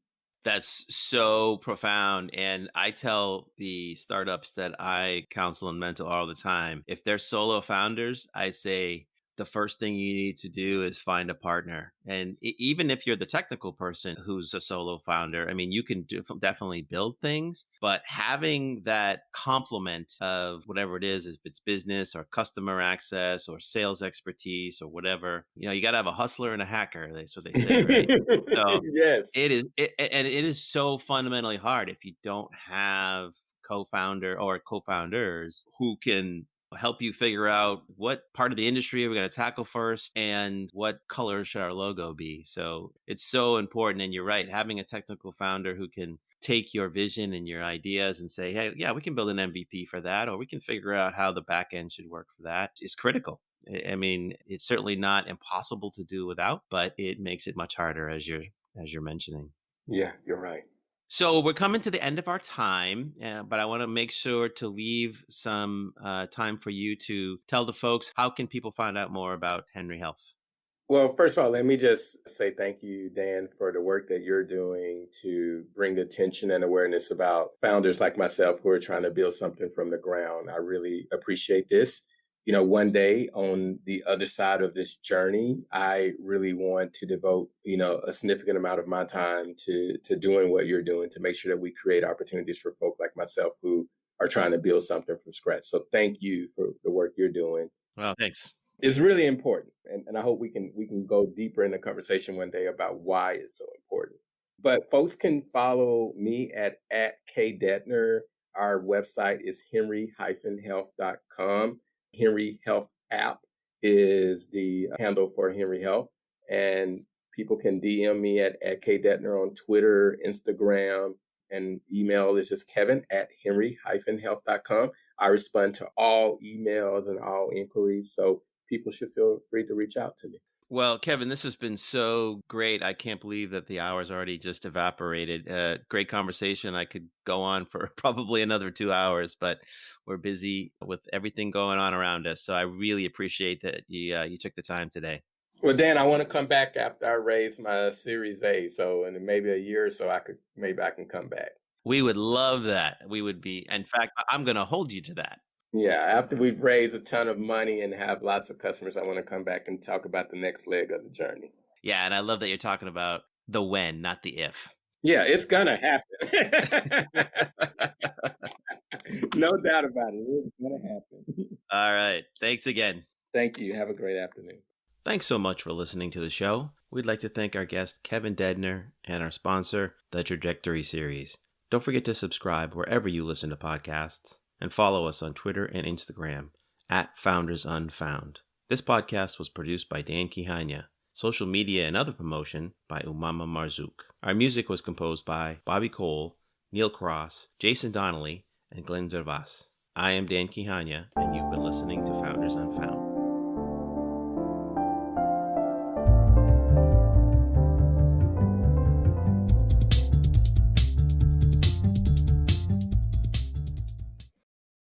That's so profound. And I tell the startups that I counsel and mentor all the time, if they're solo founders, I say, the first thing you need to do is find a partner. And even if you're the technical person who's a solo founder, I mean, you can definitely build things, but having that complement of whatever it is, if it's business or customer access or sales expertise or whatever, you got to have a hustler and a hacker. That's what they say, right? So Yes. and it is so fundamentally hard if you don't have co-founder or co-founders who can help you figure out what part of the industry are we going to tackle first and what color should our logo be. So it's so important. And you're right, having a technical founder who can take your vision and your ideas and say, hey, yeah, we can build an MVP for that, or we can figure out how the back end should work for that, is critical. I mean, it's certainly not impossible to do without, but it makes it much harder, as you're mentioning. Yeah, you're right. So we're coming to the end of our time, but I want to make sure to leave some time for you to tell the folks, how can people find out more about Henry Health? Well, first of all, let me just say thank you, Dan, for the work that you're doing to bring attention and awareness about founders like myself who are trying to build something from the ground. I really appreciate this. One day on the other side of this journey, I really want to devote, a significant amount of my time to doing what you're doing to make sure that we create opportunities for folk like myself who are trying to build something from scratch. So thank you for the work you're doing. Well, thanks. It's really important. And I hope we can go deeper in the conversation one day about why it's so important. But folks can follow me at @KDedner. Our website is henry-health.com. Henry Health app is the handle for Henry Health. And people can DM me at @KDedner on Twitter, Instagram, and email is just kevin@henry-health.com. I respond to all emails and all inquiries, so people should feel free to reach out to me. Well, Kevin, this has been so great. I can't believe that the hour's already just evaporated. Great conversation. I could go on for probably another 2 hours, but we're busy with everything going on around us. So I really appreciate that you took the time today. Well, Dan, I want to come back after I raise my Series A. So in maybe a year or so, I can come back. We would love that. We would be. In fact, I'm going to hold you to that. Yeah, after we've raised a ton of money and have lots of customers, I want to come back and talk about the next leg of the journey. Yeah, and I love that you're talking about the when, not the if. Yeah, it's going to happen. No doubt about it. It's going to happen. All right. Thanks again. Thank you. Have a great afternoon. Thanks so much for listening to the show. We'd like to thank our guest, Kevin Dedner, and our sponsor, The Trajectory Series. Don't forget to subscribe wherever you listen to podcasts, and follow us on Twitter and Instagram @FoundersUnfound. This podcast was produced by Dan Kihanya. Social media and other promotion by Umama Marzouk. Our music was composed by Bobby Cole, Neil Cross, Jason Donnelly, and Glenn Zervas. I am Dan Kihanya, and you've been listening to Founders Unfound.